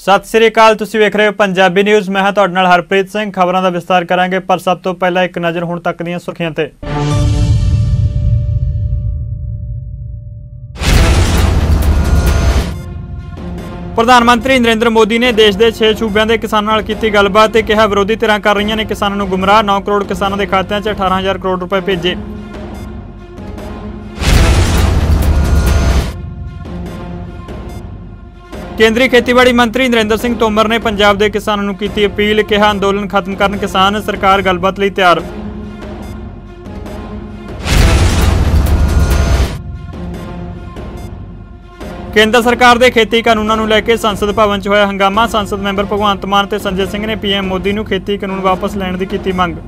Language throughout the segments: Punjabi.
सत श्री अकाल, तुसीं वेख रहे हो पंजाबी न्यूज़। मैं तुहाडे नाल हरप्रीत सिंह। खबरों का विस्तार करांगे, पर सब तो पहला एक नज़र हुण तक दीआं सुर्खियां ते। प्रधानमंत्री नरेंद्र मोदी ने देश के 6 सूबों के किसानों नाल कीती गलबात ते कहा विरोधी धिरां कर रही ने किसानों नूं गुमराह। 9 करोड़ किसानों के खात्यां 'च 18,000 करोड़ रुपए भेजे। केंद्रीय खेतीबाड़ी मंत्री नरेंद्र सिंह तोमर ने पंजाब के किसानों नूं कीती अपील। कहा अंदोलन खत्म करन किसान, सरकार गलबात लई तैयार। केंद्र सरकार के खेती कानूनों नूं लैके संसद भवन च होया हंगामा। संसद मैंबर भगवंत मान ते संजय सिंह ने पीएम मोदी नूं खेती कानून वापस लैण दी कीती मंग।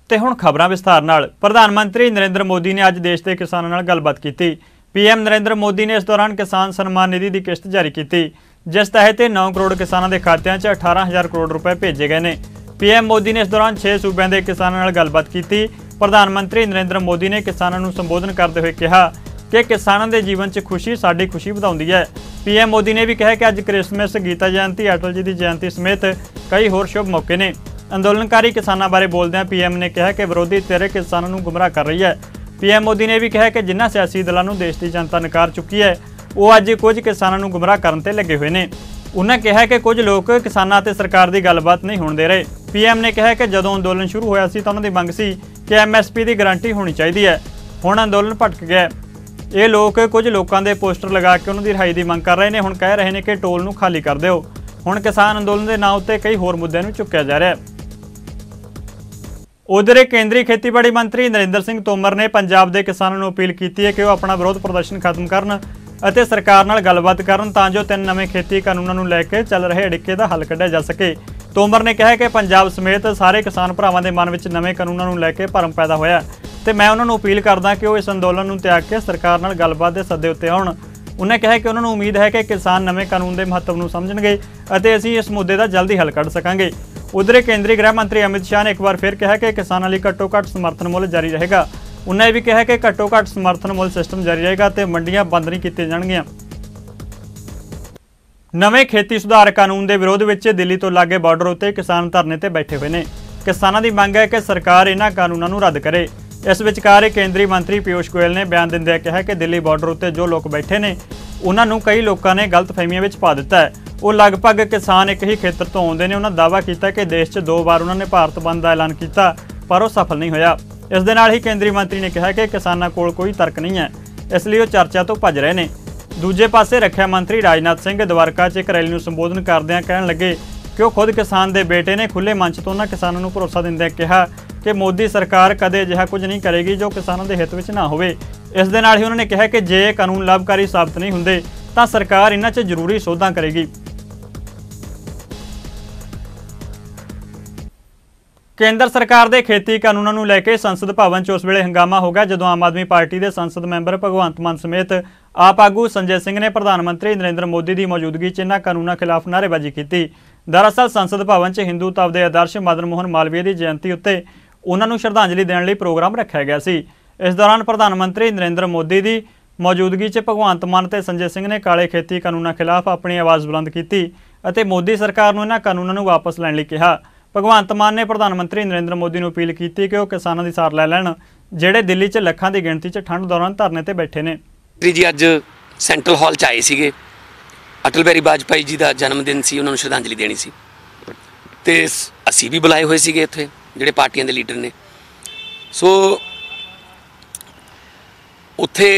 ते हुण खबरां विस्तार नाल। प्रधानमंत्री नरेंद्र मोदी ने अज देश के किसानों नाल गलबात की। पीएम नरेंद्र मोदी ने इस दौरान किसान सम्मान निधि की किश्त जारी की, जिस तहत 9 करोड़ किसानों के खात्यां 'च 18,000 करोड़ रुपए भेजे गए हैं। पीएम मोदी ने इस दौरान 6 सूबों के किसानों नाल गलबात की। प्रधानमंत्री नरेंद्र मोदी ने किसानों को संबोधन करते हुए कहा कि किसानों के जीवन च खुशी साडी खुशी वधाउंदी है। पीएम मोदी ने भी कहा कि अज क्रिसमस, गीता जयंती, अटल जी की जयंती समेत कई होर शुभ मौके ने। अंदोलनकारी किसानों बारे बोलदे पीएम ने कहा कि विरोधी धिर किसानों को गुमराह कर रही है। पीएम मोदी ने भी कहा कि जिन्हां सियासी दलों को देश की जनता नकार चुकी है, वो अज कुछ किसानों को गुमराह करने ते लगे हुए हैं। उन्होंने कहा कि कुछ लोग किसानों ते सरकार की गलबात नहीं होने दे रहे। पीएम ने कहा कि जदों अंदोलन शुरू होया सी तां उन्हां दी मंग सी कि MSP की गारंटी होनी चाहिए है। हुण अंदोलन भटक गया। ये लोग कुछ लोगों के पोस्टर लगा के उन्होंने रिहाई की मंग कर रहे हैं। हुण कह रहे हैं कि टोल नूं खाली कर दिओ। हुण किसान अंदोलन के नाम उत्ते कई होर मुद्दों नूं चुक्या जा रहा है। उधर केंद्रीय खेतीबाड़ी मंत्री नरेंद्र सिंह तोमर ने पंजाब के किसानों को अपील की है कि वह अपना विरोध प्रदर्शन खत्म करन ਅਤੇ सरकार नाल गलबात करन तां जो 3 नवे खेती कानूनों को लैके चल रहे अड़िके का हल कढ़िया जा सके। तोमर ने कहा कि पंजाब समेत सारे किसान भरावां दे मन विच नवे कानूनों को लैके भरम पैदा होया ते मैं उन्होंने अपील करदा कि वह इस अंदोलन को त्याग के सरकार नाल गलबात के सद्दे उत्ते आउण। उन्होंने कहा कि उन्होंने उम्मीद है कि किसान नवे कानून के महत्व को समझणगे अते असीं इस मुद्दे का जल्दी हल कढ़ सकांगे। उधर केंद्रीय गृह मंत्री अमित शाह ने एक बार फिर कहा कि किसानों लिए घट्टो घट्ट समर्थन मुल जारी रहेगा। उन्होंने भी कहा कि घट्टो घट्ट समर्थन मुल सिस्टम जारी रहेगा तो मंडियां बंद नहीं की जाणगियां। नवे खेती सुधार कानून के विरोध में दिल्ली तो लागे बार्डर उत्ते किसान धरने ते बैठे हुए हैं। किसानों की मंग है कि सरकार इन्हां कानूनों को रद्द करे। इस विचकार केंद्रीय मंत्री पीयूष गोयल ने बयान दिंदे कहा कि दिल्ली बार्डर उत्ते जो लोग बैठे ने उन्होंने कई लोगों ने गलतफहमियां विच पा दिता है। वो लगभग किसान एक ही खेतर तो आउंदे ने। उन्होंने दावा किया कि देश 'च 2 बार उन्होंने भारत बंद का ऐलान किया पर वह सफल नहीं होया। इस दे नाल ही केंद्रीय मंत्री ने कहा कि किसानों कोल कोई तर्क नहीं है, इसलिए वो चर्चा तो भज रहे हैं। दूजे पासे रक्षा मंत्री राजनाथ सिंह द्वारका 'च एक रैली को संबोधन करदे कहण लगे कि वह खुद किसान के बेटे ने खुले मंच तो उन्होंने किसानों को भरोसा दिंदे कहा कि मोदी सरकार कदे अजिहा कुछ नहीं करेगी जो किसानों के हित में ना होवे। इस दे नाल ही उन्होंने कहा कि जे कानून लाभकारी साबित नहीं होंदे तां सरकार इन्हां 'च जरूरी सोधां करेगी। केंद्र सरकार के खेती कानूनों को लैके संसद भवन 'च उस वेले हंगामा हो गया जदों आम आदमी पार्टी के संसद मैंबर भगवंत मान समेत आप आगू संजय सिंह ने प्रधानमंत्री नरेंद्र मोदी की मौजूदगी च इन्हां कानूनों खिलाफ नारेबाजी की। दरअसल संसद भवन 'च हिंदूत्व के आदर्श मदन मोहन मालवीय की जयंती उत्ते उन्होंने श्रद्धांजलि देने लई प्रोग्राम रखा गया सी। इस दौरान प्रधानमंत्री नरेंद्र मोदी की मौजूदगी च भगवंत मान ते संजय सिंह ने काले खेती कानूनों खिलाफ अपनी आवाज़ बुलंद की और मोदी सरकार को इन्हां कानूनों को वापस लैण लई कहा। भगवंत मान ने प्रधानमंत्री नरेंद्र मोदी को अपील की कि वह किसानों की सार लै लैण ਜਿਹੜੇ दिल्ली 'ਚ ਲੱਖਾਂ की गिणती 'ਚ ठंड दौरान धरने ते बैठे ने। जी अज सेंट्रल हॉल 'ਚ आए ਸੀਗੇ। अटल बिहारी वाजपेयी जी का जन्मदिन सी, उन्होंने श्रद्धांजलि देनी सी ते असी भी बुलाए हुए ਸੀਗੇ ਇੱਥੇ ਜਿਹੜੇ ਪਾਰਟੀਆਂ ਦੇ ਲੀਡਰ ਨੇ। सो ਉੱਥੇ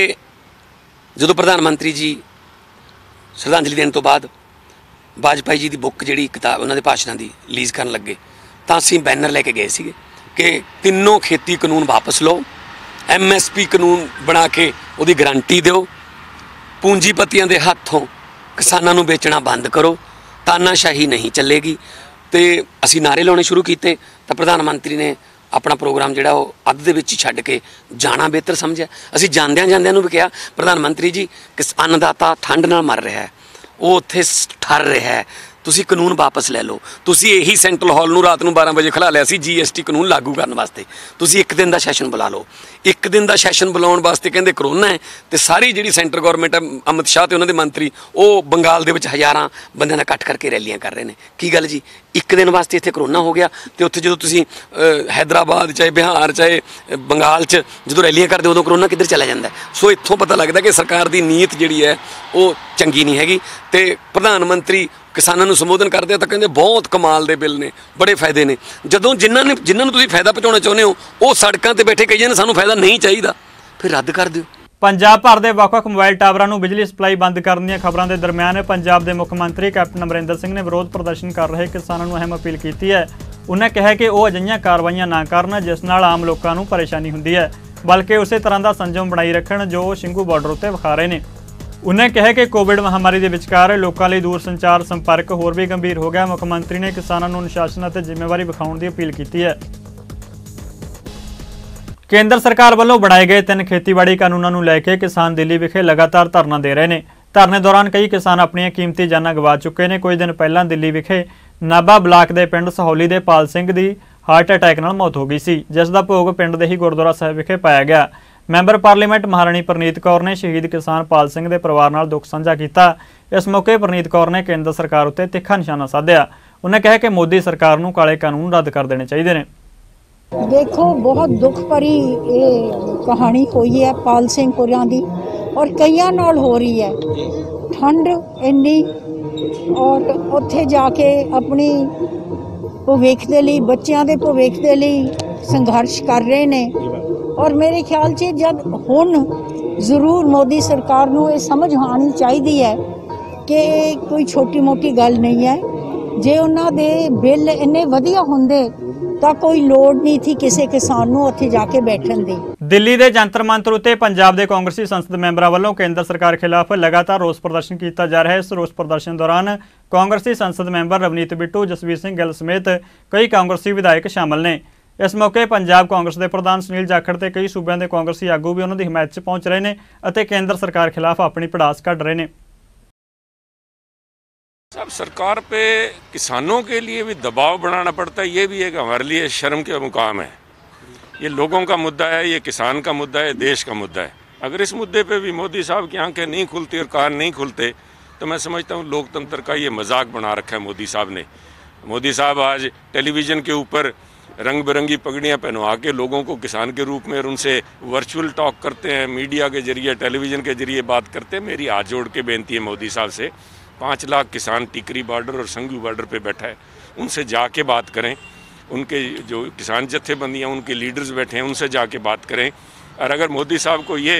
ਜਦੋਂ ਪ੍ਰਧਾਨ ਮੰਤਰੀ ਜੀ श्रद्धांजलि देने तो बाद वाजपेयी जी की बुक जी किताब उन्होंने भाषणों की रिलीज़ कर लगे तो असी बैनर लैके गए थे कि तीनों खेती कानून वापस लो, MSP कानून बना के उसकी गारंटी दो, पूंजीपतियों के हाथों किसानों को बेचना बंद करो, तानाशाही नहीं चलेगी। तो असी नारे लाने शुरू किए तो प्रधानमंत्री ने अपना प्रोग्राम जोड़ा वो अद्ध दे विच छड्ड के जाना बेहतर समझा। असी जांदियां जांदियां नूं भी कहा प्रधानमंत्री जी किस अन्नदाता ठंड नाल मर रहा है, वो उत्थे ठर रहा है ਤੁਸੀਂ ਕਾਨੂੰਨ ਵਾਪਸ ਲੈ ਲਓ। ਤੁਸੀਂ ਇਹੀ ਸੈਂਟਰਲ ਹਾਲ ਨੂੰ ਰਾਤ ਨੂੰ 12 ਵਜੇ ਖਿਲਾ ਲਿਆ ਸੀ GST ਕਾਨੂੰਨ ਲਾਗੂ ਕਰਨ ਵਾਸਤੇ। ਤੁਸੀਂ ਇੱਕ ਦਿਨ ਦਾ ਸੈਸ਼ਨ ਬੁਲਾ ਲਓ। ਇੱਕ ਦਿਨ ਦਾ ਸੈਸ਼ਨ ਬੁਲਾਉਣ ਵਾਸਤੇ ਕਹਿੰਦੇ ਕਰੋਨਾ ਹੈ, ਤੇ ਸਾਰੀ ਜਿਹੜੀ ਸੈਂਟਰ ਗਵਰਨਮੈਂਟ ਹੈ, ਅਮਿਤ ਸ਼ਾਹ ਤੇ ਉਹਨਾਂ ਦੇ ਮੰਤਰੀ, ਉਹ ਬੰਗਾਲ ਦੇ ਵਿੱਚ ਹਜ਼ਾਰਾਂ ਬੰਦਿਆਂ ਦਾ ਇਕੱਠ ਕਰਕੇ ਰੈਲੀਆਂ ਕਰ ਰਹੇ ਨੇ। ਕੀ ਗੱਲ ਜੀ, ਇੱਕ ਦਿਨ ਵਾਸਤੇ ਇੱਥੇ ਕਰੋਨਾ ਹੋ ਗਿਆ, ਤੇ ਉੱਥੇ ਜਦੋਂ ਤੁਸੀਂ ਹੈਦਰਾਬਾਦ ਚਾਹੇ ਬਿਹਾਰ ਚਾਹੇ ਬੰਗਾਲ 'ਚ ਜਦੋਂ ਰੈਲੀਆਂ ਕਰਦੇ ਉਦੋਂ ਕਰੋਨਾ ਕਿੱਧਰ ਚਲਾ ਜਾਂਦਾ। ਸੋ ਇੱਥੋਂ ਪਤਾ ਲੱਗਦਾ ਕਿ ਸਰਕਾਰ ਦੀ ਨੀਅਤ ਜਿਹੜੀ ਹੈ ਉਹ ਚੰਗੀ ਨਹੀਂ ਹੈਗੀ। ਤੇ ਪ੍ਰਧਾਨ ਮੰਤਰੀ ਕਿਸਾਨਾਂ ਨੂੰ ਸੰਬੋਧਨ ਕਰਦੇ ਆ ਤਾਂ ਕਹਿੰਦੇ ਬਹੁਤ ਕਮਾਲ ਦੇ ਬਿੱਲ ਨੇ, ਬੜੇ ਫਾਇਦੇ ਨੇ। ਜਦੋਂ ਜਿਨ੍ਹਾਂ ਨੂੰ ਤੁਸੀਂ ਫਾਇਦਾ ਪਹੁੰਚਾਉਣਾ ਚਾਹੁੰਦੇ ਹੋ ਉਹ ਸੜਕਾਂ ਤੇ ਬੈਠੇ ਕਹੀ ਜਾਂਦੇ ਸਾਨੂੰ ਫਾਇਦਾ ਨਹੀਂ ਚਾਹੀਦਾ, ਫਿਰ ਰੱਦ ਕਰ ਦਿਓ। ਪੰਜਾਬ ਭਰ ਦੇ ਵੱਖ-ਵੱਖ ਮੋਬਾਈਲ ਟਾਵਰਾਂ ਨੂੰ ਬਿਜਲੀ ਸਪਲਾਈ ਬੰਦ ਕਰਨ ਦੀਆਂ ਖਬਰਾਂ ਦੇ ਦਰਮਿਆਨ ਪੰਜਾਬ ਦੇ ਮੁੱਖ ਮੰਤਰੀ ਕੈਪਟਨ ਅਮਰਿੰਦਰ ਸਿੰਘ ਨੇ ਵਿਰੋਧ ਪ੍ਰਦਰਸ਼ਨ ਕਰ ਰਹੇ ਕਿਸਾਨਾਂ ਨੂੰ ਅਹਿਮ ਅਪੀਲ ਕੀਤੀ ਹੈ। ਉਹਨਾਂ ਕਿਹਾ ਕਿ ਉਹ ਅਜਿਹੀਆਂ ਕਾਰਵਾਈਆਂ ਨਾ ਕਰਨ ਜਿਸ ਨਾਲ ਆਮ ਲੋਕਾਂ ਨੂੰ ਪਰੇਸ਼ਾਨੀ ਹੁੰਦੀ ਹੈ, ਬਲਕਿ ਉਸੇ ਤਰ੍ਹਾਂ ਦਾ ਸੰਜਮ ਬਣਾਈ ਰੱਖਣ ਜੋ ਉਹ ਸਿੰਘੂ ਬਾਰਡਰ ਉੱਤੇ ਵਿਖਾ ਰਹੇ ਨੇ। उन्हें कहा कि कोविड महामारी के विचकार लोगों लिए दूर संचार संपर्क होर भी गंभीर हो गया। मुख्यमंत्री ने किसानों को अनुशासन और जिम्मेवारी विखाउण की अपील की है। केंद्र सरकार वालों बनाए गए 3 खेतीबाड़ी कानूनों को लैके किसान दिल्ली विखे लगातार धरना दे रहे हैं। धरने दौरान कई किसान अपन कीमती जानां गवा चुके हैं। कुछ दिन पहला दिल्ली विखे नाभा ब्लाक के पिंड सहोली के पाल सिंह की हार्ट अटैक नाल मौत हो गई सी, जिसका भोग पिंड के ही गुरुद्वारा साहिब विखे पाया गया। मैंबर पार्लीमेंट महाराणी परनीत कौर ने शहीद किसान पाल सिंह के परिवार नाल दुख साझा किया। इस मौके परनीत कौर ने केंद्र सरकार उत्ते तिखा निशाना साधिया। उन्हें कहा कि मोदी सरकार नूं काले कानून रद्द कर देने चाहिए ने। देखो बहुत दुख भरी ये कहानी हुई है पाल सिंह होरां दी और कईयां नाल हो रही है। ठंड इन्नी और उत्थे जाके अपनी भविख दे लई बच्चों के भविख दे लई संघर्ष कर रहे ने और मेरे ख्याल से जब हुण जरूर मोदी सरकार नूं ये समझ आनी चाहिए है कि कोई छोटी मोटी गल नहीं है। जे उन्हां दे बिल इन्ने वधिया हुंदे तां कोई लोड़ नहीं थी किसी किसान नूं उत्थे जाके बैठण दी। दिल्ली के जंतर मंतर उत्ते पंजाब के कांग्रेसी संसद मैंबरों वालों केंद्र सरकार खिलाफ लगातार रोस प्रदर्शन किया जा रहा है। इस रोस प्रदर्शन दौरान कांग्रेसी संसद मैंबर रवनीत बिट्टू, जसवीर सिंह गिल समेत कई कांग्रेसी विधायक शामिल ने। इस मौके पंजाब कांग्रेस के प्रधान सुनील जाखड़ ते कई सूबों के कांग्रेसी आगू भी उन्होंने हिमायत पहुंच रहे हैं और केंद्र सरकार खिलाफ अपनी भड़ास कढ़ रहे हैं। सब सरकार पे किसानों के लिए भी दबाव बनाना पड़ता है, ये भी एक हमारे लिए शर्म का मुकाम है। ये लोगों का मुद्दा है, ये किसान का मुद्दा है, देश का मुद्दा है। अगर इस मुद्दे पे भी मोदी साहब की आंखें नहीं खुलती और कान नहीं खुलते तो मैं समझता हूँ लोकतंत्र का ये मजाक बना रखा है मोदी साहब ने। मोदी साहब आज टेलीविज़न के ऊपर रंग बिरंगी पगड़ियाँ पहनवा के लोगों को किसान के रूप में और उनसे वर्चुअल टॉक करते हैं, मीडिया के जरिए टेलीविज़न के जरिए बात करते हैं। मेरी हाथ जोड़ के बेनती है मोदी साहब से, 5 लाख किसान टिकरी बॉर्डर और संघू बॉर्डर पे बैठा है, उनसे जाके बात करें। उनके जो किसान जत्थेबंदियाँ उनके लीडर्स बैठे हैं उनसे जाके बात करें। और अगर मोदी साहब को ये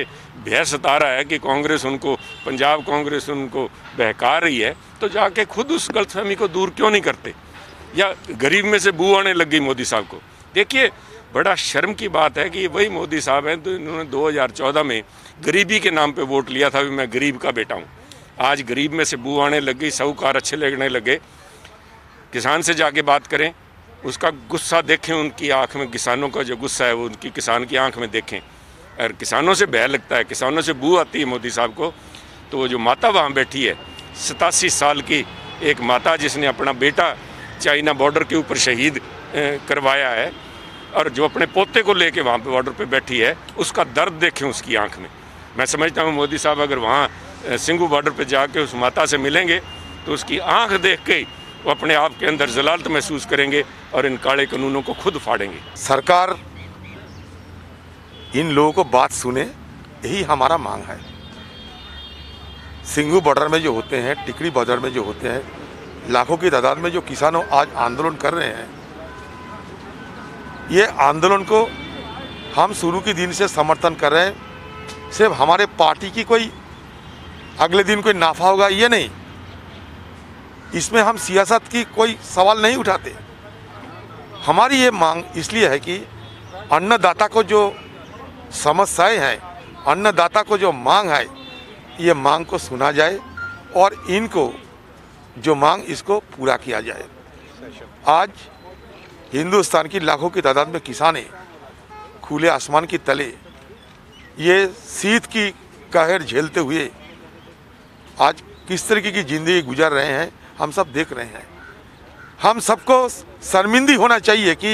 भय सता रहा है कि कांग्रेस उनको, पंजाब कांग्रेस उनको बहका रही है, तो जाके खुद उस गलतफहमी को दूर क्यों नहीं करते। या गरीब में से बू आने लग गई मोदी साहब को। देखिए बड़ा शर्म की बात है कि वही मोदी साहब हैं तो इन्होंने 2014 में गरीबी के नाम पे वोट लिया था, मैं गरीब का बेटा हूँ। आज गरीब में से बू आने लग गई, साहूकार अच्छे लगने लगे। किसान से जाके बात करें, उसका गुस्सा देखें, उनकी आंख में किसानों का जो गुस्सा है वो उनकी किसान की आंख में देखें। और किसानों से भय लगता है, किसानों से बू आती है मोदी साहब को। तो वो जो माता वहाँ बैठी है 87 साल की एक माता जिसने अपना बेटा चाइना बॉर्डर के ऊपर शहीद करवाया है और जो अपने पोते को लेके वहाँ पे बॉर्डर पे बैठी है, उसका दर्द देखें उसकी आंख में। मैं समझता हूँ मोदी साहब अगर वहाँ सिंघू बॉर्डर पे जाके उस माता से मिलेंगे तो उसकी आंख देख के वो अपने आप के अंदर जलालत महसूस करेंगे और इन काले कानूनों को खुद फाड़ेंगे। सरकार इन लोगों को बात सुने, यही हमारा मांग है। सिंघू बॉर्डर में जो होते हैं, टिकरी बॉर्डर में जो होते हैं, लाखों की तादाद में जो किसानों आज आंदोलन कर रहे हैं, ये आंदोलन को हम शुरू के दिन से समर्थन कर रहे हैं। सिर्फ हमारे पार्टी की कोई अगले दिन कोई नाफा होगा ये नहीं, इसमें हम सियासत की कोई सवाल नहीं उठाते। हमारी ये मांग इसलिए है कि अन्नदाता को जो समस्याएं हैं, अन्नदाता को जो मांग है, ये मांग को सुना जाए और इनको जो मांग इसको पूरा किया जाए। आज हिंदुस्तान की लाखों की तादाद में किसान खुले आसमान की तले ये शीत की कहर झेलते हुए आज किस तरीके की ज़िंदगी गुजार रहे हैं, हम सब देख रहे हैं। हम सबको शर्मिंदी होना चाहिए कि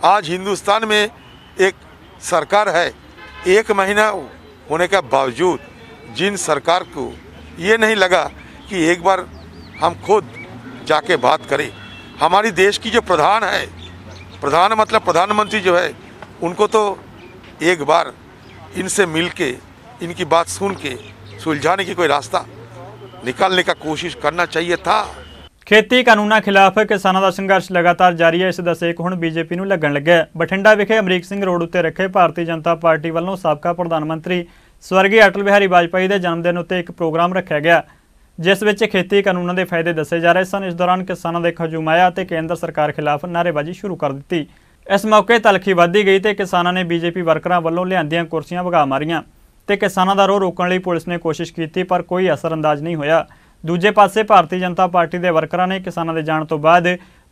आज हिंदुस्तान में एक सरकार है, 1 महीना होने के बावजूद जिन सरकार को ये नहीं लगा कि एक बार हम खुद जाके बात करें। हमारी देश की जो प्रधान है, प्रधान मतलब प्रधानमंत्री जो है, उनको तो एक बार इनसे मिल के इनकी बात सुन के सुलझाने की कोई रास्ता निकालने का कोशिश करना चाहिए था। ਖੇਤੀ ਕਾਨੂੰਨਾਂ ਖਿਲਾਫ ਕਿਸਾਨਾਂ ਦਾ ਸੰਘਰਸ਼ ਲਗਾਤਾਰ ਜਾਰੀ ਹੈ। ਇਸ ਦਾ ਸੇਕ ਹੁਣ ਬੀਜੇਪੀ ਨੂੰ ਲੱਗਣ ਲੱਗਾ ਹੈ। ਬਠਿੰਡਾ ਵਿਖੇ ਅਮਰੀਕ ਸਿੰਘ ਰੋਡ ਉੱਤੇ ਰੱਖੇ ਭਾਰਤੀ ਜਨਤਾ ਪਾਰਟੀ ਵੱਲੋਂ ਸਾਬਕਾ ਪ੍ਰਧਾਨ ਮੰਤਰੀ ਸਵਰਗੀ ਅਟਲ ਬਿਹਾਰੀ ਵਾਜਪਾਈ ਦੇ ਜਨਮ ਦਿਨ ਉੱਤੇ ਇੱਕ ਪ੍ਰੋਗਰਾਮ ਰੱਖਿਆ ਗਿਆ, ਜਿਸ ਵਿੱਚ ਖੇਤੀ ਕਾਨੂੰਨਾਂ ਦੇ ਫਾਇਦੇ ਦੱਸੇ ਜਾ ਰਹੇ ਸਨ। ਇਸ ਦੌਰਾਨ ਕਿਸਾਨਾਂ ਦੇ ਹਜੂਮ ਆਇਆ ਅਤੇ ਕੇਂਦਰ ਸਰਕਾਰ ਖਿਲਾਫ ਨਾਅਰੇਬਾਜ਼ੀ ਸ਼ੁਰੂ ਕਰ ਦਿੱਤੀ। ਇਸ ਮੌਕੇ ਤਲਖੀ ਵਧਦੀ ਗਈ ਤੇ ਕਿਸਾਨਾਂ ਨੇ ਬੀਜੇਪੀ ਵਰਕਰਾਂ ਵੱਲੋਂ ਲਿਆਂਦੀਆਂ ਕੁਰਸੀਆਂ ਵਗਾ ਮਾਰੀਆਂ ਤੇ ਕਿਸਾਨਾਂ ਦਾ ਰੋਹ ਰੋਕਣ ਲਈ ਪੁਲਿਸ ਨੇ ਕੋਸ਼ਿਸ਼ ਕੀਤੀ, ਪਰ ਕੋਈ ਅਸਰਅੰਦਾਜ਼ ਨਹੀਂ ਹੋਇਆ। ਦੂਜੇ ਪਾਸੇ ਭਾਰਤੀ ਜਨਤਾ ਪਾਰਟੀ ਦੇ ਵਰਕਰਾਂ ਨੇ ਕਿਸਾਨਾਂ ਦੇ ਜਾਣ ਤੋਂ ਬਾਅਦ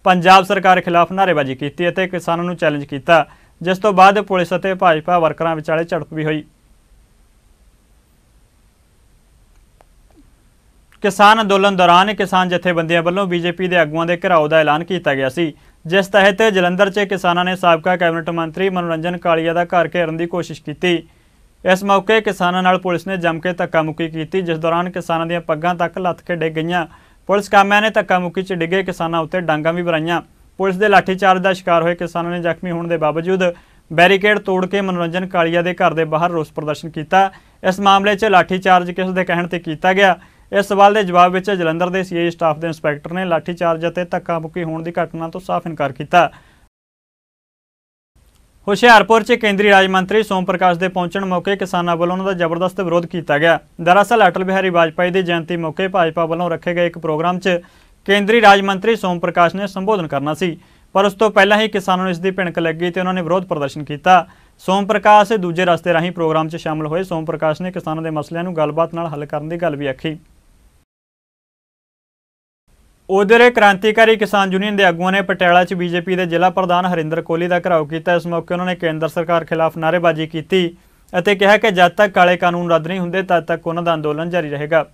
ਪੰਜਾਬ ਸਰਕਾਰ ਖਿਲਾਫ ਨਾਅਰੇਬਾਜ਼ੀ ਕੀਤੀ ਅਤੇ ਕਿਸਾਨਾਂ ਨੂੰ ਚੈਲੰਜ ਕੀਤਾ, ਜਿਸ ਤੋਂ ਬਾਅਦ ਪੁਲਿਸ ਅਤੇ ਭਾਜਪਾ ਵਰਕਰਾਂ ਵਿਚਾਲੇ ਝੜਪ ਵੀ ਹੋਈ। ਕਿਸਾਨ ਅੰਦੋਲਨ ਦੌਰਾਨ ਕਿਸਾਨ ਜਥੇਬੰਦੀਆਂ ਵੱਲੋਂ ਬੀਜੇਪੀ ਦੇ ਆਗੂਆਂ ਦੇ ਘਿਰਾਓ ਦਾ ਐਲਾਨ ਕੀਤਾ ਗਿਆ ਸੀ, ਜਿਸ ਤਹਿਤ ਜਲੰਧਰ 'ਚ ਕਿਸਾਨਾਂ ਨੇ ਸਾਬਕਾ ਕੈਬਨਿਟ ਮੰਤਰੀ ਮਨੋਰੰਜਨ ਕਾਲੀਆ ਦਾ ਘਰ ਘੇਰਨ ਦੀ ਕੋਸ਼ਿਸ਼ ਕੀਤੀ। ਇਸ ਮੌਕੇ ਕਿਸਾਨਾਂ ਨਾਲ ਪੁਲਿਸ ਨੇ ਜੰਮ ਕੇ ਧੱਕਾ ਮੁੱਕੀ ਕੀਤੀ, ਜਿਸ ਦੌਰਾਨ ਕਿਸਾਨਾਂ ਦੀਆਂ ਪੱਗਾਂ ਤੱਕ ਲੱਥ ਕੇ ਡਿੱਗ ਗਈਆਂ। ਪੁਲਿਸ ਕਾਮਿਆਂ ਨੇ ਧੱਕਾ ਮੁੱਕੀ 'ਚ ਡਿੱਗੇ ਕਿਸਾਨਾਂ ਉੱਤੇ ਡਾਂਗਾਂ ਵੀ ਵਰਾਈਆਂ। ਪੁਲਿਸ ਦੇ ਲਾਠੀਚਾਰਜ ਦਾ ਸ਼ਿਕਾਰ ਹੋਏ ਕਿਸਾਨਾਂ ਨੇ ਜ਼ਖਮੀ ਹੋਣ ਦੇ ਬਾਵਜੂਦ ਬੈਰੀਕੇਡ ਤੋੜ ਕੇ ਮਨੋਰੰਜਨ ਕਾਲੀਆ ਦੇ ਘਰ ਦੇ ਬਾਹਰ ਰੋਸ ਪ੍ਰਦਰਸ਼ਨ ਕੀਤਾ। ਇਸ ਮਾਮਲੇ 'ਚ ਲਾਠੀਚਾਰਜ ਕਿਸ ਦੇ ਕਹਿਣ ਤੇ ਕੀਤਾ ਗਿਆ? ਇਸ ਸਵਾਲ ਦੇ ਜਵਾਬ ਵਿੱਚ ਜਲੰਧਰ ਦੇ ਸੀਆਈ ਸਟਾਫ ਦੇ ਇੰਸਪੈਕਟਰ ਨੇ ਲਾਠੀਚਾਰਜ ਅਤੇ ਧੱਕਾ ਮੁੱਕੀ ਹੋਣ ਦੀ ਘਟਨਾ ਤੋਂ ਸਾਫ਼ ਇਨਕਾਰ ਕੀਤਾ। ਹੁਸ਼ਿਆਰਪੁਰ 'ਚ ਕੇਂਦਰੀ ਰਾਜ ਮੰਤਰੀ ਸੋਮ ਪ੍ਰਕਾਸ਼ ਦੇ ਪਹੁੰਚਣ ਮੌਕੇ ਕਿਸਾਨਾਂ ਵੱਲੋਂ ਉਹਨਾਂ ਦਾ ਜ਼ਬਰਦਸਤ ਵਿਰੋਧ ਕੀਤਾ ਗਿਆ। ਦਰਅਸਲ ਅਟਲ ਬਿਹਾਰੀ ਵਾਜਪਾਈ ਦੀ ਜਯੰਤੀ ਮੌਕੇ ਭਾਜਪਾ ਵੱਲੋਂ ਰੱਖੇ ਗਏ ਇੱਕ ਪ੍ਰੋਗਰਾਮ 'ਚ ਕੇਂਦਰੀ ਰਾਜ ਮੰਤਰੀ ਸੋਮ ਪ੍ਰਕਾਸ਼ ਨੇ ਸੰਬੋਧਨ ਕਰਨਾ ਸੀ, ਪਰ ਉਸ ਤੋਂ ਪਹਿਲਾਂ ਹੀ ਕਿਸਾਨਾਂ ਨੂੰ ਇਸ ਦੀ ਭਿਣਕ ਲੱਗੀ ਤੇ ਉਹਨਾਂ ਨੇ ਵਿਰੋਧ ਪ੍ਰਦਰਸ਼ਨ ਕੀਤਾ। ਸੋਮ ਪ੍ਰਕਾਸ਼ ਦੂਜੇ ਰਸਤੇ ਰਾਹੀਂ ਪ੍ਰੋਗਰਾਮ 'ਚ ਸ਼ਾਮਲ ਹੋਏ। ਸੋਮ ਪ੍ਰਕਾਸ਼ ਨੇ ਕਿਸਾਨਾਂ ਦੇ ਮਸਲਿਆਂ ਨੂੰ ਗੱਲਬਾਤ ਨਾਲ ਹੱਲ ਕਰਨ ਦੀ ਗੱਲ ਵੀ ਆਖੀ। ਉਧਰ ਕ੍ਰਾਂਤੀਕਾਰੀ ਕਿਸਾਨ ਯੂਨੀਅਨ ਦੇ ਆਗੂਆਂ ਨੇ ਪਟਿਆਲਾ 'ਚ ਬੀਜੇਪੀ ਦੇ ਜ਼ਿਲ੍ਹਾ ਪ੍ਰਧਾਨ ਹਰਿੰਦਰ ਕੋਹਲੀ ਦਾ ਘਿਰਾਓ ਕੀਤਾ। ਇਸ ਮੌਕੇ ਉਹਨਾਂ ਨੇ ਕੇਂਦਰ ਸਰਕਾਰ ਖਿਲਾਫ ਨਾਅਰੇਬਾਜ਼ੀ ਕੀਤੀ ਅਤੇ ਕਿਹਾ ਕਿ ਜਦ ਤੱਕ ਕਾਲੇ ਕਾਨੂੰਨ ਰੱਦ ਨਹੀਂ ਹੁੰਦੇ ਤਦ ਤੱਕ ਉਹਨਾਂ ਦਾ ਅੰਦੋਲਨ ਜਾਰੀ ਰਹੇਗਾ।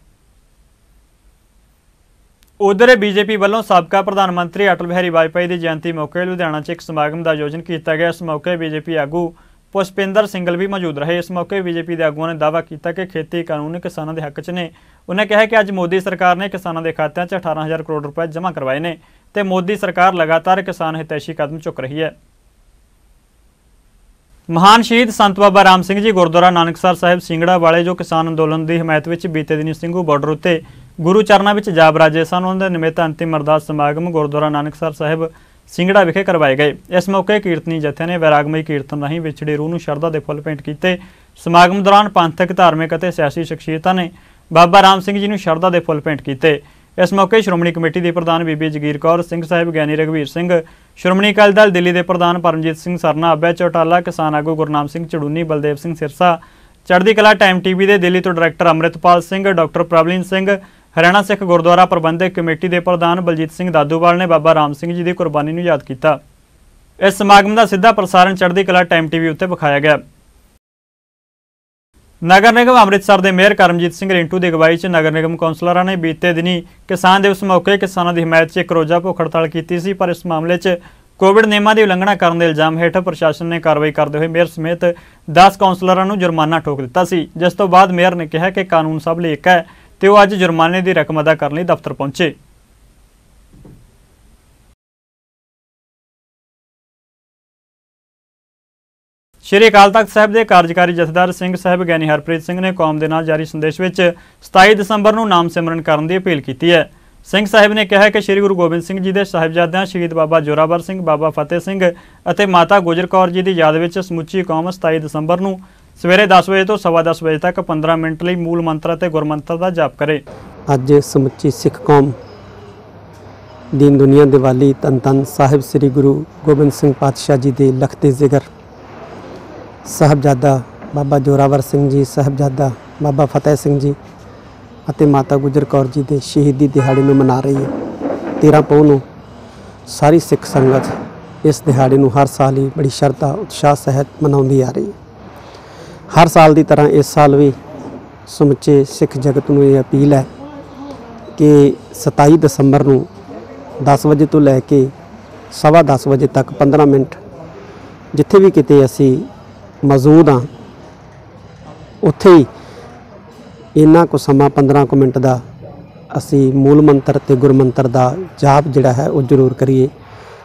ਉਧਰ ਬੀਜੇਪੀ ਵੱਲੋਂ ਸਾਬਕਾ ਪ੍ਰਧਾਨ ਮੰਤਰੀ ਅਟਲ ਬਿਹਾਰੀ ਵਾਜਪਾਈ ਦੀ ਜਯੰਤੀ ਮੌਕੇ ਲੁਧਿਆਣਾ 'ਚ ਇੱਕ ਸਮਾਗਮ ਦਾ ਆਯੋਜਨ ਕੀਤਾ ਗਿਆ। ਇਸ ਮੌਕੇ ਬੀਜੇਪੀ ਆਗੂ ਪੁਸ਼ਪਿੰਦਰ ਸਿੰਘਲ ਵੀ ਮੌਜੂਦ ਰਹੇ। ਇਸ ਮੌਕੇ ਬੀਜੇਪੀ ਦੇ ਆਗੂਆਂ ਨੇ ਦਾਅਵਾ ਕੀਤਾ ਕਿ ਖੇਤੀ ਕਾਨੂੰਨ ਕਿਸਾਨਾਂ ਦੇ ਹੱਕ 'ਚ ਨੇ। ਉਹਨਾਂ ਕਿਹਾ ਕਿ ਅੱਜ ਮੋਦੀ ਸਰਕਾਰ ਨੇ ਕਿਸਾਨਾਂ ਦੇ ਖਾਤਿਆਂ 'ਚ 18,000 ਕਰੋੜ ਰੁਪਏ ਜਮ੍ਹਾਂ ਕਰਵਾਏ ਨੇ ਤੇ ਮੋਦੀ ਸਰਕਾਰ ਲਗਾਤਾਰ ਕਿਸਾਨ ਹਿਤੈਸ਼ੀ ਕਦਮ ਚੁੱਕ ਰਹੀ ਹੈ। ਮਹਾਨ ਸ਼ਹੀਦ ਸੰਤ ਬਾਬਾ ਰਾਮ ਸਿੰਘ ਜੀ ਗੁਰਦੁਆਰਾ ਨਾਨਕਸਰ ਸਾਹਿਬ ਸਿੰਗੜਾ ਵਾਲੇ ਜੋ ਕਿਸਾਨ ਅੰਦੋਲਨ ਦੀ ਹਮਾਇਤ ਵਿੱਚ ਬੀਤੇ ਦਿਨੀ ਸਿੰਘੂ ਬਾਰਡਰ ਉੱਤੇ ਗੁਰੂ ਚਰਨਾਂ ਵਿੱਚ ਜਾ ਬਰਾਜੇ ਸਨ, ਉਹਨਾਂ ਦੇ ਨਿਮਿਤ ਅੰਤਿਮ ਅਰਦਾਸ ਸਮਾਗਮ ਗੁਰਦੁਆਰਾ ਨਾਨਕਸਰ ਸਾਹਿਬ ਸਿੰਗੜਾ ਵਿਖੇ ਕਰਵਾਏ ਗਏ। ਇਸ ਮੌਕੇ ਕੀਰਤਨੀ ਜਥਿਆਂ ਨੇ ਵੈਰਾਗਮਈ ਕੀਰਤਨ ਰਾਹੀਂ ਵਿਛੜੇ ਰੂਹ ਨੂੰ ਸ਼ਰਧਾ ਦੇ ਫੁੱਲ ਭੇਂਟ ਕੀਤੇ। ਸਮਾਗਮ ਦੌਰਾਨ ਪੰਥਕ, ਧਾਰਮਿਕ ਅਤੇ ਸਿਆਸੀ ਸ਼ਖਸੀਅਤਾਂ ਨੇ ਬਾਬਾ ਰਾਮ ਸਿੰਘ ਜੀ ਨੂੰ ਸ਼ਰਧਾ ਦੇ ਫੁੱਲ ਭੇਂਟ ਕੀਤੇ। ਇਸ ਮੌਕੇ ਸ਼੍ਰੋਮਣੀ ਕਮੇਟੀ ਦੀ ਪ੍ਰਧਾਨ ਬੀਬੀ ਜਗੀਰ ਕੌਰ, ਸਿੰਘ ਸਾਹਿਬ ਗਿਆਨੀ ਰਘਵੀਰ ਸਿੰਘ, ਸ਼੍ਰੋਮਣੀ ਅਕਾਲੀ ਦਲ ਦਿੱਲੀ ਦੇ ਪ੍ਰਧਾਨ ਪਰਮਜੀਤ ਸਿੰਘ ਸਰਨਾ, ਅਭੈ ਚੌਟਾਲਾ, ਕਿਸਾਨ ਆਗੂ ਗੁਰਨਾਮ ਸਿੰਘ ਚੜੂਨੀ, ਬਲਦੇਵ ਸਿੰਘ ਸਿਰਸਾ, ਚੜ੍ਹਦੀ ਕਲਾ ਟਾਈਮ ਟੀਵੀ ਦੇ ਦਿੱਲੀ ਤੋਂ ਡਾਇਰੈਕਟਰ ਅੰਮ੍ਰਿਤਪਾਲ ਸਿੰਘ, ਡਾਕਟਰ ਪ੍ਰਭਲੀਨ ਸਿੰਘ, ਹਰਿਆਣਾ ਸਿੱਖ ਗੁਰਦੁਆਰਾ ਪ੍ਰਬੰਧਕ ਕਮੇਟੀ ਦੇ ਪ੍ਰਧਾਨ ਬਲਜੀਤ ਸਿੰਘ ਦਾਦੂਵਾਲ ਨੇ ਬਾਬਾ ਰਾਮ ਸਿੰਘ ਜੀ ਦੀ ਕੁਰਬਾਨੀ ਨੂੰ ਯਾਦ ਕੀਤਾ। ਇਸ ਸਮਾਗਮ ਦਾ ਸਿੱਧਾ ਪ੍ਰਸਾਰਣ ਚੜ੍ਹਦੀ ਕਲਾ ਟਾਈਮ ਟੀਵੀ ਉੱਤੇ ਵਿਖਾਇਆ ਗਿਆ। ਨਗਰ ਨਿਗਮ ਅੰਮ੍ਰਿਤਸਰ ਦੇ ਮੇਅਰ ਕਰਮਜੀਤ ਸਿੰਘ ਰਿੰਟੂ ਦੀ ਅਗਵਾਈ 'ਚ ਨਗਰ ਨਿਗਮ ਕੌਂਸਲਰਾਂ ਨੇ ਬੀਤੇ ਦਿਨੀ ਕਿਸਾਨ ਦਿਵਸ ਮੌਕੇ ਕਿਸਾਨਾਂ ਦੀ ਹਮਾਇਤ 'ਚ ਇੱਕ ਰੋਜ਼ਾ ਭੁੱਖ ਹੜਤਾਲ ਕੀਤੀ ਸੀ, ਪਰ ਇਸ ਮਾਮਲੇ 'ਚ ਕੋਵਿਡ ਨਿਯਮਾਂ ਦੀ ਉਲੰਘਣਾ ਕਰਨ ਦੇ ਇਲਜ਼ਾਮ ਹੇਠ ਪ੍ਰਸ਼ਾਸਨ ਨੇ ਕਾਰਵਾਈ ਕਰਦੇ ਹੋਏ ਮੇਅਰ ਸਮੇਤ 10 ਕੌਂਸਲਰਾਂ ਨੂੰ ਜੁਰਮਾਨਾ ਠੋਕ ਦਿੱਤਾ ਸੀ, ਜਿਸ ਤੋਂ ਬਾਅਦ ਮੇਅਰ ਨੇ ਕਿਹਾ ਕਿ ਕਾਨੂੰਨ ਸਭ ਲਈ ਇੱਕ ਹੈ ਤੇ ਉਹ ਅੱਜ ਜੁਰਮਾਨੇ ਦੀ ਰਕਮ ਅਦਾ ਕਰਨ ਲਈ ਦਫ਼ਤਰ ਪਹੁੰਚੇ। ਸ਼੍ਰੀ ਅਕਾਲ ਤਖ਼ਤ ਸਾਹਿਬ ਦੇ ਕਾਰਜਕਾਰੀ ਜਥੇਦਾਰ ਸਿੰਘ ਸਾਹਿਬ ਗਿਆਨੀ ਹਰਪ੍ਰੀਤ ਸਿੰਘ ਨੇ ਕੌਮ ਦੇ ਨਾਲ ਜਾਰੀ ਸੰਦੇਸ਼ ਵਿੱਚ 27 ਦਸੰਬਰ ਨੂੰ ਨਾਮ ਸਿਮਰਨ ਕਰਨ ਦੀ ਅਪੀਲ ਕੀਤੀ ਹੈ। ਸਿੰਘ ਸਾਹਿਬ ਨੇ ਕਿਹਾ ਕਿ ਸ਼੍ਰੀ ਗੁਰੂ ਗੋਬਿੰਦ ਸਿੰਘ ਜੀ ਦੇ ਸਾਹਿਬਜ਼ਾਦਿਆਂ ਸ਼ਹੀਦ ਬਾਬਾ ਜ਼ੋਰਾਵਰ ਸਿੰਘ, ਬਾਬਾ ਫਤਿਹ ਸਿੰਘ ਅਤੇ ਮਾਤਾ ਗੁਜਰ ਕੌਰ ਜੀ ਦੀ ਯਾਦ ਵਿੱਚ ਸਮੁੱਚੀ ਕੌਮ 27 ਦਸੰਬਰ ਨੂੰ ਸਵੇਰੇ 10 ਵਜੇ ਤੋਂ 10:15 ਵਜੇ ਤੱਕ 15 ਮਿੰਟ ਲਈ ਮੂਲ ਮੰਤਰ ਅਤੇ ਗੁਰਮੰਤਰ ਦਾ ਜਾਪ ਕਰੇ। ਅੱਜ ਸਮੁੱਚੀ ਸਿੱਖ ਕੌਮ ਦੀਨ ਦੁਨੀਆ ਦੇ ਵਾਲੀ ਧੰਨ ਧੰਨ ਸਾਹਿਬ ਸ੍ਰੀ ਗੁਰੂ ਗੋਬਿੰਦ ਸਿੰਘ ਪਾਤਸ਼ਾਹ ਜੀ ਦੇ ਲਖਤੇ ਜ਼ਿਕਰ ਸਾਹਿਬਜ਼ਾਦਾ ਬਾਬਾ ਜ਼ੋਰਾਵਰ ਸਿੰਘ ਜੀ, ਸਾਹਿਬਜ਼ਾਦਾ ਬਾਬਾ ਫਤਿਹ ਸਿੰਘ ਜੀ ਅਤੇ ਮਾਤਾ ਗੁਜਰ ਕੌਰ ਜੀ ਦੇ ਸ਼ਹੀਦੀ ਦਿਹਾੜੇ ਨੂੰ ਮਨਾ ਰਹੀ ਹੈ। 13 ਪੋਹ ਨੂੰ ਸਾਰੀ ਸਿੱਖ ਸੰਗਤ ਇਸ ਦਿਹਾੜੇ ਨੂੰ ਹਰ ਸਾਲ ਹੀ ਬੜੀ ਸ਼ਰਧਾ ਉਤਸ਼ਾਹ ਸਹਿਤ ਮਨਾਉਂਦੀ ਆ ਰਹੀ ਹੈ। ਹਰ ਸਾਲ ਦੀ ਤਰ੍ਹਾਂ ਇਸ ਸਾਲ ਵੀ ਸਮੁੱਚੇ ਸਿੱਖ ਜਗਤ ਨੂੰ ਇਹ ਅਪੀਲ ਹੈ ਕਿ 27 ਦਸੰਬਰ ਨੂੰ 10 ਵਜੇ ਤੋਂ ਲੈ ਕੇ 10:15 ਵਜੇ ਤੱਕ 15 ਮਿੰਟ ਜਿੱਥੇ ਵੀ ਕਿਤੇ ਅਸੀਂ ਮੌਜੂਦ ਹਾਂ ਉੱਥੇ ਹੀ ਇੰਨਾ ਕੁ ਸਮਾਂ 15 ਕੁ ਮਿੰਟ ਦਾ ਅਸੀਂ ਮੂਲ ਮੰਤਰ ਤੇ ਗੁਰਮੰਤਰ ਦਾ ਜਾਪ ਜਿਹੜਾ ਹੈ ਉਹ ਜ਼ਰੂਰ ਕਰੀਏ।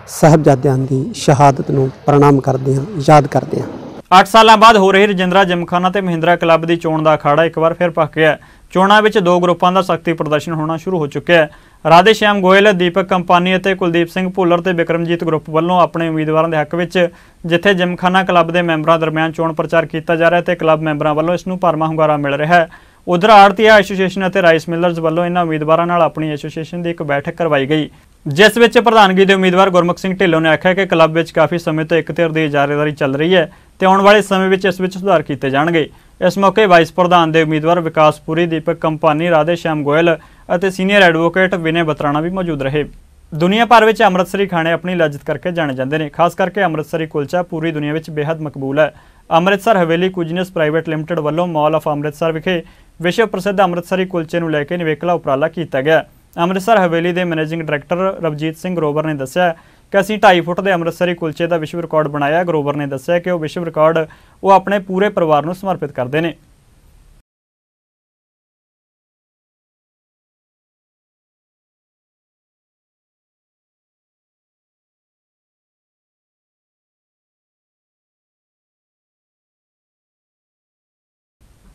ਸਾਹਿਬਜ਼ਾਦਿਆਂ ਦੀ ਸ਼ਹਾਦਤ ਨੂੰ ਪ੍ਰਣਾਮ ਕਰਦੇ ਹਾਂ, ਯਾਦ ਕਰਦੇ ਹਾਂ। 8 ਸਾਲਾਂ ਬਾਅਦ ਹੋ ਰਹੀ ਰਜਿੰਦਰਾ ਜਿਮਖਾਨਾ ਤੇ ਮਹਿੰਦਰਾ ਕਲੱਬ ਦੀ ਚੋਣ ਦਾ ਅਖਾੜਾ ਇੱਕ ਵਾਰ ਫਿਰ ਭਖ ਗਿਆ। ਚੋਣਾਂ ਵਿੱਚ 2 ਗਰੁੱਪਾਂ ਦਾ ਸਖਤੀ ਪ੍ਰਦਰਸ਼ਨ ਹੋਣਾ ਸ਼ੁਰੂ ਹੋ ਚੁੱਕਿਆ ਹੈ। ਰਾਧੇ ਸ਼ਿਆਮ ਗੋਇਲ, ਦੀਪਕ ਕੰਪਾਨੀ ਅਤੇ ਕੁਲਦੀਪ ਸਿੰਘ ਭੁੱਲਰ ਤੇ ਬਿਕਰਮਜੀਤ ਗਰੁੱਪ ਵੱਲੋਂ ਆਪਣੇ ਉਮੀਦਵਾਰਾਂ ਦੇ ਹੱਕ ਵਿੱਚ ਜਿੱਥੇ ਜਿਮਖਾਨਾ ਕਲੱਬ ਦੇ ਮੈਂਬਰਾਂ ਦਰਮਿਆਨ ਚੋਣ ਪ੍ਰਚਾਰ ਕੀਤਾ ਜਾ ਰਿਹਾ ਤੇ ਕਲੱਬ ਮੈਂਬਰਾਂ ਵੱਲੋਂ ਇਸ ਨੂੰ ਭਰਵਾਂ ਹੁੰਗਾਰਾ ਮਿਲ ਰਿਹਾ ਹੈ। ਉਧਰ ਆੜਤੀਆ ਐਸੋਸੀਏਸ਼ਨ ਅਤੇ ਰਾਈਸ ਮਿਲਰਜ਼ ਵੱਲੋਂ ਇਹਨਾਂ ਉਮੀਦਵਾਰਾਂ ਨਾਲ ਆਪਣੀ ਐਸੋਸੀਏਸ਼ਨ ਦੀ ਇੱਕ ਬੈਠਕ ਕਰਵਾਈ ਗਈ, ਜਿਸ ਵਿੱਚ ਪ੍ਰਧਾਨਗੀ ਦੇ ਉਮੀਦਵਾਰ ਗੁਰਮੁਖ ਸਿੰਘ ਢਿੱਲੋਂ ਨੇ ਆਖਿਆ ਕਿ ਕਲੱਬ ਵਿੱਚ ਕਾਫੀ ਸਮੇਂ ਤੋਂ ਇੱਕ ਧਿਰ ਦੀ ਇਜਾਰੇਦਾਰੀ ਚੱਲ ਰਹੀ ਹੈ ਤੇ ਆਉਣ ਵਾਲੇ ਸਮੇਂ ਵਿੱਚ ਇਸ ਵਿੱਚ ਸੁਧਾਰ ਕੀਤੇ ਜਾਣਗੇ। ਇਸ ਮੌਕੇ ਵਾਈਸ ਪ੍ਰਧਾਨ ਦੇ ਉਮੀਦਵਾਰ ਵਿਕਾਸਪੁਰੀ, ਦੀਪਕ ਕੰਪਾਨੀ, ਰਾਧੇ ਸ਼ਿਆਮ ਗੋਇਲ ਅਤੇ ਸੀਨੀਅਰ ਐਡਵੋਕੇਟ ਵਿਨੇ ਬਤਰਾਣਾ ਵੀ ਮੌਜੂਦ ਰਹੇ। ਦੁਨੀਆ ਭਰ ਵਿੱਚ ਅੰਮ੍ਰਿਤਸਰੀ ਖਾਣੇ ਆਪਣੀ ਲਜ਼ਤ ਕਰਕੇ ਜਾਣੇ ਜਾਂਦੇ ਨੇ। ਖਾਸ ਕਰਕੇ ਅੰਮ੍ਰਿਤਸਰੀ ਕੁਲਚਾ ਪੂਰੀ ਦੁਨੀਆ ਵਿੱਚ ਬੇहद ਮਕਬੂਲ ਹੈ। ਅੰਮ੍ਰਿਤਸਰ ਹਵੇਲੀ ਕੁਜਨਸ ਪ੍ਰਾਈਵੇਟ ਲਿਮਟਿਡ ਵੱਲੋਂ ਮਾਲ ਆਫ ਅੰਮ੍ਰਿਤਸਰ ਵਿਖੇ ਵਿਸ਼ਵ ਪ੍ਰਸਿੱਧ ਅੰਮ੍ਰਿਤਸਰੀ ਕੁਲਚੇ ਨੂੰ ਲੈ ਕੇ ਨਿਵੇਕਲਾ ਉਪਰਾਲਾ ਕੀਤਾ ਗਿਆ। ਅੰਮ੍ਰਿਤਸਰ ਹਵੇਲੀ ਦੇ ਮੈਨੇਜਿੰਗ ਡਾਇਰੈਕਟਰ ਰਵਜੀਤ ਸਿੰਘ ਗਰੋਵਰ ਨੇ ਦੱਸਿਆ ਕਿ ਅਸੀਂ 2.5 ਫੁੱਟ ਦੇ ਅੰਮ੍ਰਿਤਸਰੀ ਕੁਲਚੇ ਦਾ ਵਿਸ਼ਵ ਰਿਕਾਰਡ ਬਣਾਇਆ। ਗਰੋਵਰ ਨੇ ਦੱਸਿਆ ਕਿ ਉਹ ਵਿਸ਼ਵ ਰਿਕਾਰਡ ਉਹ ਆਪਣੇ ਪੂਰੇ ਪਰਿਵਾਰ ਨੂੰ ਸਮਰਪਿਤ ਕਰਦੇ ਨੇ।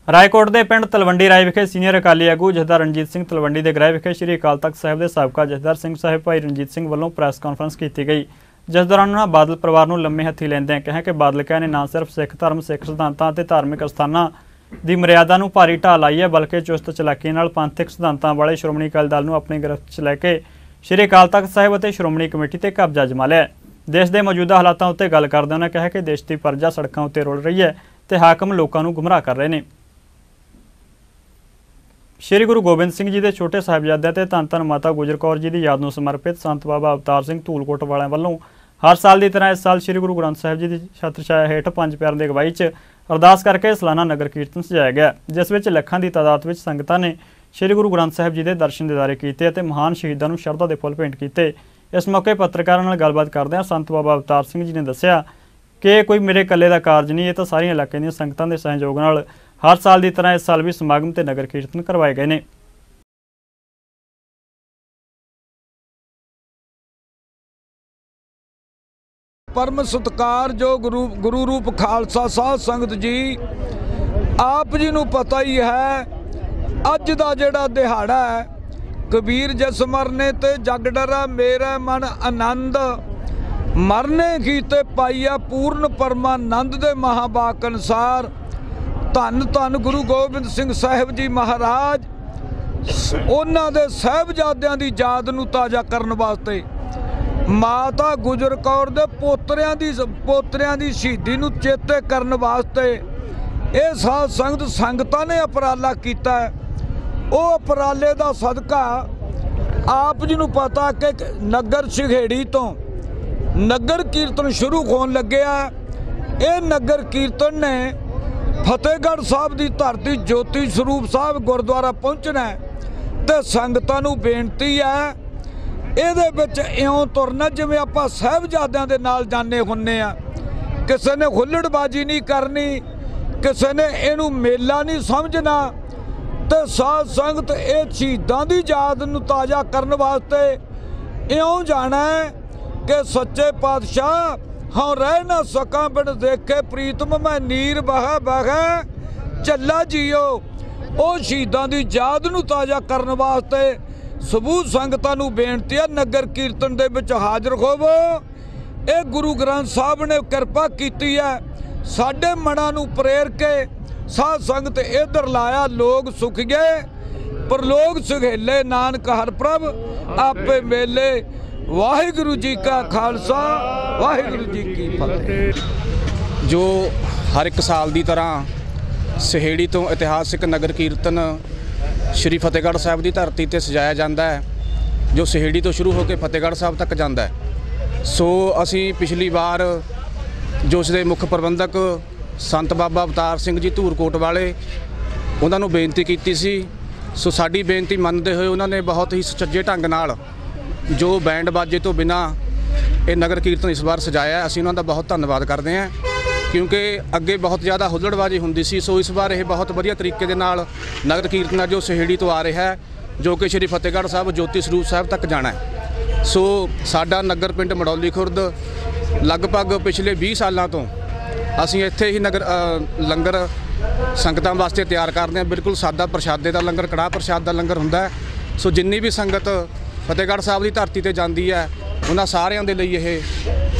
ਰਾਏਕੋਟ ਦੇ ਪਿੰਡ ਤਲਵੰਡੀ ਰਾਏ ਵਿਖੇ ਸੀਨੀਅਰ ਅਕਾਲੀ ਆਗੂ ਜਥੇਦਾਰ ਰਣਜੀਤ ਸਿੰਘ ਤਲਵੰਡੀ ਦੇ ਗ੍ਰਹਿ ਵਿਖੇ ਸ੍ਰੀ ਅਕਾਲ ਤਖਤ ਸਾਹਿਬ ਦੇ ਸਾਬਕਾ ਜਥੇਦਾਰ ਸਿੰਘ ਸਾਹਿਬ ਭਾਈ ਰਣਜੀਤ ਸਿੰਘ ਵੱਲੋਂ ਪ੍ਰੈਸ ਕਾਨਫਰੰਸ ਕੀਤੀ ਗਈ, ਜਿਸ ਦੌਰਾਨ ਉਹਨਾਂ ਬਾਦਲ ਪਰਿਵਾਰ ਨੂੰ ਲੰਮੇ ਹੱਥੀ ਲੈਂਦਿਆਂ ਕਿਹਾ ਕਿ ਬਾਦਲਕਿਆਂ ਨੇ ਨਾ ਸਿਰਫ ਸਿੱਖ ਧਰਮ, ਸਿੱਖ ਸਿਧਾਂਤਾਂ ਅਤੇ ਧਾਰਮਿਕ ਅਸਥਾਨਾਂ ਦੀ ਮਰਿਆਦਾ ਨੂੰ ਭਾਰੀ ਢਾਹ ਲਾਈ ਹੈ, ਬਲਕਿ ਚੁਸਤ ਚਲਾਕੀ ਨਾਲ ਪੰਥਕ ਸਿਧਾਂਤਾਂ ਵਾਲੇ ਸ਼੍ਰੋਮਣੀ ਅਕਾਲੀ ਦਲ ਨੂੰ ਆਪਣੀ ਗ੍ਰਿਫਤ 'ਚ ਲੈ ਕੇ ਸ੍ਰੀ ਅਕਾਲ ਤਖਤ ਸਾਹਿਬ ਅਤੇ ਸ਼੍ਰੋਮਣੀ ਕਮੇਟੀ ਤੇ ਕਬਜ਼ਾ ਜਮਾ ਲਿਆ। ਦੇਸ਼ ਦੇ ਮੌਜੂਦਾ ਹਾਲਾਤਾਂ ਉੱਤੇ ਗੱਲ ਕਰਦੇ ਉਹਨਾਂ ਕਿਹਾ ਕਿ ਦੇਸ਼ ਦੀ ਪ੍ਰਜਾ ਸੜਕਾਂ ਉੱਤੇ ਰੁਲ ਰਹੀ ਹੈ ਤੇ ਹਾਕਮ ਲੋਕਾਂ ਨੂੰ ਗੁੰਮਰਾਹ ਕਰ ਰਹੇ ਨੇ। ਸ਼੍ਰੀ ਗੁਰੂ ਗੋਬਿੰਦ ਸਿੰਘ ਜੀ ਦੇ ਛੋਟੇ ਸਾਹਿਬਜ਼ਾਦਿਆਂ ਤੇ ਧੰਨ ਧੰਨ ਮਾਤਾ ਗੁਜਰ ਕੌਰ ਜੀ ਦੀ ਯਾਦ ਨੂੰ ਸਮਰਪਿਤ ਸੰਤ ਬਾਬਾ ਅਵਤਾਰ ਸਿੰਘ ਧੂਲਕੋਟ ਵਾਲਿਆਂ ਵੱਲੋਂ ਹਰ ਸਾਲ ਦੀ ਤਰ੍ਹਾਂ ਇਸ ਸਾਲ ਸ਼੍ਰੀ ਗੁਰੂ ਗ੍ਰੰਥ ਸਾਹਿਬ ਜੀ ਦੀ ਛਤਰ ਛਾਇਆ ਹੇਠ ਪੰਜ ਪਿਆਰਿਆਂ ਦੀ ਅਗਵਾਈ 'ਚ ਅਰਦਾਸ ਕਰਕੇ ਸਾਲਾਨਾ ਨਗਰ ਕੀਰਤਨ ਸਜਾਇਆ ਗਿਆ, ਜਿਸ ਵਿੱਚ ਲੱਖਾਂ ਦੀ ਤਾਦਾਦ ਵਿੱਚ ਸੰਗਤਾਂ ਨੇ ਸ਼੍ਰੀ ਗੁਰੂ ਗ੍ਰੰਥ ਸਾਹਿਬ ਜੀ ਦੇ ਦਰਸ਼ਨ ਦੀਦਾਰੇ ਕੀਤੇ ਅਤੇ ਮਹਾਨ ਸ਼ਹੀਦਾਂ ਨੂੰ ਸ਼ਰਧਾ ਦੇ ਫੁੱਲ ਭੇਂਟ ਕੀਤੇ। ਇਸ ਮੌਕੇ ਪੱਤਰਕਾਰਾਂ ਨਾਲ ਗੱਲਬਾਤ ਕਰਦਿਆਂ ਸੰਤ ਬਾਬਾ ਅਵਤਾਰ ਸਿੰਘ ਜੀ ਨੇ ਦੱਸਿਆ ਕਿ ਇਹ ਕੋਈ ਮੇਰੇ ਇਕੱਲੇ ਦਾ ਕਾਰਜ ਨਹੀਂ, ਇਹ ਤਾਂ ਸਾਰੀਆਂ ਇਲਾਕੇ ਦੀਆਂ ਸੰਗਤਾਂ ਦੇ ਸਹਿਯੋਗ ਨਾਲ ਹਰ ਸਾਲ ਦੀ ਤਰ੍ਹਾਂ ਇਸ ਸਾਲ ਵੀ ਸਮਾਗਮ ਤੇ ਨਗਰ ਕੀਰਤਨ ਕਰਵਾਏ ਗਏ ਨੇ। परम सत्कार जो गुरु रूप खालसा साध संगत जी, आप जी नूं पता ही है अज दा जेड़ा दिहाड़ा है, कबीर जस मरने ते जग डरा मेरा मन आनंद, मरने की ते पाइया पूर्ण परमानंद दे महावाक अनुसार धन धन गुरु गोबिंद सिंह साहिब जी महाराज उन्हां दे साहिबजादियां दी याद नूं ताज़ा करन वास्ते माता गुजर कौर दे पोतरियां दी शहीदी नूं चेते करन वास्ते ये साध संगत संगतां ने उपराला कीता है। वो उपराले दा सदका आप जी नूं पता कि नगर शिघेड़ी तो नगर कीर्तन शुरू होण लग्या। ये नगर कीर्तन ने फतेहगढ़ साहब की धरती ज्योति स्वरूप साहब गुरुद्वारा पहुँचना है ते संगतां नूं बेनती है ਇਹਦੇ ਵਿੱਚ ਇਉਂ ਤੁਰਨਾ ਜਿਵੇਂ ਆਪਾਂ ਸਾਹਿਬਜ਼ਾਦਿਆਂ ਦੇ ਨਾਲ ਜਾਣੇ ਹੁੰਨੇ ਆ। ਕਿਸੇ ਨੇ ਹੁੱਲੜਬਾਜੀ ਨਹੀਂ ਕਰਨੀ, ਕਿਸੇ ਨੇ ਇਹਨੂੰ ਮੇਲਾ ਨਹੀਂ ਸਮਝਣਾ ਤੇ ਸਾਧ ਸੰਗਤ ਇਹ ਸ਼ਹੀਦਾਂ ਦੀ ਯਾਦ ਨੂੰ ਤਾਜ਼ਾ ਕਰਨ ਵਾਸਤੇ ਇਉਂ ਜਾਣਾ ਕਿ ਸੱਚੇ ਪਾਤਸ਼ਾਹ ਹਾਂ ਰਹਿ ਨਾ ਸਕਾਂ ਬਿਨ ਦੇਖੇ ਪ੍ਰੀਤਮ ਮੈਂ ਨੀਰ ਬਹਾ ਬਹਾ ਚੱਲਾ ਜੀਓ। ਉਹ ਸ਼ਹੀਦਾਂ ਦੀ ਯਾਦ ਨੂੰ ਤਾਜ਼ਾ ਕਰਨ ਵਾਸਤੇ ਸਮੂਹ ਸੰਗਤਾਂ ਨੂੰ ਬੇਨਤੀ ਹੈ ਨਗਰ ਕੀਰਤਨ ਦੇ ਵਿੱਚ ਹਾਜ਼ਰ ਹੋਵੋ। ਇਹ ਗੁਰੂ ਗ੍ਰੰਥ ਸਾਹਿਬ ਨੇ ਕਿਰਪਾ ਕੀਤੀ ਹੈ ਸਾਡੇ ਮਨਾਂ ਨੂੰ ਪ੍ਰੇਰ ਕੇ ਸਾਧ ਸੰਗਤ ਇਧਰ ਲਾਇਆ। ਲੋਕ ਸੁਖ ਗਏ ਪਰਲੋਕ ਸੁਖੇਲੇ ਨਾਨਕ ਹਰ ਪ੍ਰਭ ਆਪੇ ਮੇਲੇ। ਵਾਹਿਗੁਰੂ ਜੀ ਕਾ ਖਾਲਸਾ ਵਾਹਿਗੁਰੂ ਜੀ ਕੀ ਫਤਿਹ। ਜੋ ਹਰ ਇੱਕ ਸਾਲ ਦੀ ਤਰ੍ਹਾਂ ਸਹੇੜੀ ਤੋਂ ਇਤਿਹਾਸਿਕ ਨਗਰ ਕੀਰਤਨ श्री फतेहगढ़ साहब की धरती पर सजाया जाता है, जो सहेड़ी तो शुरू होकर फतेहगढ़ साहब तक जाता है। सो असी पिछली बार जो उसके मुख प्रबंधक संत बाबा अवतार सिंह जी धूरकोट वाले उन्होंने बेनती की सी ਸੋ ਸਾਡੀ ਬੇਨਤੀ ਮੰਨਦੇ ਹੋਏ ਉਹਨਾਂ ਨੇ ਬਹੁਤ ਹੀ ਸੁਚੱਜੇ ਢੰਗ ਨਾਲ ਜੋ ਬੈਂਡ ਬਾਜੇ ਤੋਂ ਬਿਨਾਂ ਇਹ ਨਗਰ ਕੀਰਤਨ ਇਸ ਵਾਰ ਸਜਾਇਆ। ਅਸੀਂ ਉਹਨਾਂ ਦਾ ਬਹੁਤ ਧੰਨਵਾਦ ਕਰਦੇ ਹਾਂ, ਕਿਉਂਕਿ ਅੱਗੇ ਬਹੁਤ ਜ਼ਿਆਦਾ ਹੁੱਲੜਬਾਜ਼ੀ ਹੁੰਦੀ ਸੀ। ਸੋ ਇਸ ਵਾਰ ਇਹ ਬਹੁਤ ਵਧੀਆ ਤਰੀਕੇ ਦੇ ਨਾਲ ਨਗਰ ਕੀਰਤਨ ਜੋ ਸਹੇੜੀ ਤੋਂ ਆ ਰਿਹਾ ਹੈ, ਜੋ ਕਿ ਸ਼੍ਰੀ ਫਤਿਹਗੜ੍ਹ ਸਾਹਿਬ ਜੋਤੀ ਸਰੂਪ ਸਾਹਿਬ ਤੱਕ ਜਾਣਾ ਹੈ। ਸੋ ਸਾਡਾ ਨਗਰ ਪਿੰਡ ਮੜੌਲੀ ਖੁਰਦ ਲਗਭਗ ਪਿਛਲੇ 20 ਸਾਲਾਂ ਤੋਂ ਅਸੀਂ ਇੱਥੇ ਹੀ ਲੰਗਰ ਸੰਗਤਾਂ ਵਾਸਤੇ ਤਿਆਰ ਕਰਦੇ ਹਾਂ। ਬਿਲਕੁਲ ਸਾਦਾ ਪ੍ਰਸ਼ਾਦੇ ਦਾ ਲੰਗਰ, ਕੜਾਹ ਪ੍ਰਸ਼ਾਦ ਦਾ ਲੰਗਰ ਹੁੰਦਾ ਹੈ। ਸੋ ਜਿੰਨੀ ਵੀ ਸੰਗਤ ਫਤਿਹਗੜ੍ਹ ਸਾਹਿਬ ਦੀ ਧਰਤੀ ਤੇ ਜਾਂਦੀ ਹੈ, ਉਹਨਾਂ ਸਾਰਿਆਂ ਦੇ ਲਈ ਇਹ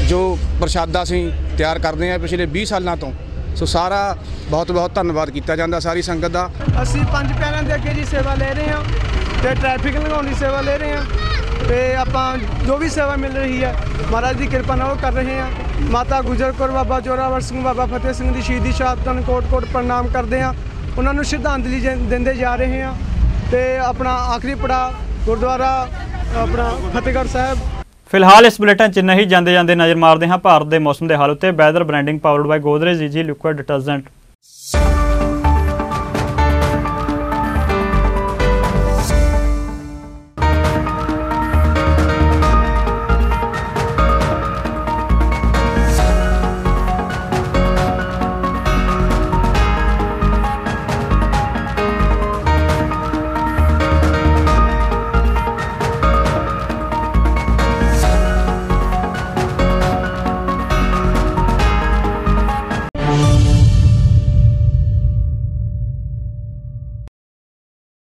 ਜੋ ਪ੍ਰਸ਼ਾਦਾ ਅਸੀਂ ਤਿਆਰ ਕਰਦੇ ਹਾਂ ਪਿਛਲੇ 20 ਸਾਲਾਂ ਤੋਂ। ਸੋ ਸਾਰਾ ਬਹੁਤ ਬਹੁਤ ਧੰਨਵਾਦ ਕੀਤਾ ਜਾਂਦਾ ਸਾਰੀ ਸੰਗਤ ਦਾ। ਅਸੀਂ 5 ਪਿਆਰਿਆਂ ਦੇ ਅੱਗੇ ਜੀ ਸੇਵਾ ਲੈ ਰਹੇ ਹਾਂ ਤੇ ਟ੍ਰੈਫਿਕ ਲੰਘਾਉਣ ਦੀ ਸੇਵਾ ਲੈ ਰਹੇ ਹਾਂ ਤੇ ਆਪਾਂ ਜੋ ਵੀ ਸੇਵਾ ਮਿਲ ਰਹੀ ਹੈ ਮਹਾਰਾਜ ਦੀ ਕਿਰਪਾ ਨਾਲ ਉਹ ਕਰ ਰਹੇ ਹਾਂ। ਮਾਤਾ ਗੁਜਰ ਕੌਰ, ਬਾਬਾ ਜੋਰਾਵਰ ਸਿੰਘ, ਬਾਬਾ ਫਤਿਹ ਸਿੰਘ ਦੀ ਸ਼ਹੀਦੀ ਸ਼ਹਾਦਤ ਨੂੰ ਕੋਟ-ਕੋਟ ਪ੍ਰਣਾਮ ਕਰਦੇ ਹਾਂ। ਉਹਨਾਂ ਨੂੰ ਸ਼ਰਧਾਂਜਲੀ ਦਿੰਦੇ ਜਾ ਰਹੇ ਹਾਂ ਤੇ ਆਪਣਾ ਆਖਰੀ ਪੜਾਅ ਗੁਰਦੁਆਰਾ ਆਪਣਾ ਫਤਿਹਗੜ੍ਹ ਸਾਹਿਬ। ਫਿਲਹਾਲ ਇਸ ਬੁਲੇਟਿਨ 'ਚ ਨਹੀਂ ਜਾਂਦੇ ਨਜ਼ਰ ਮਾਰਦੇ ਹਾਂ ਭਾਰਤ ਦੇ ਮੌਸਮ ਦੇ ਹਾਲ ਉੱਤੇ। Weather branding powered by Godrej easy liquid detergent.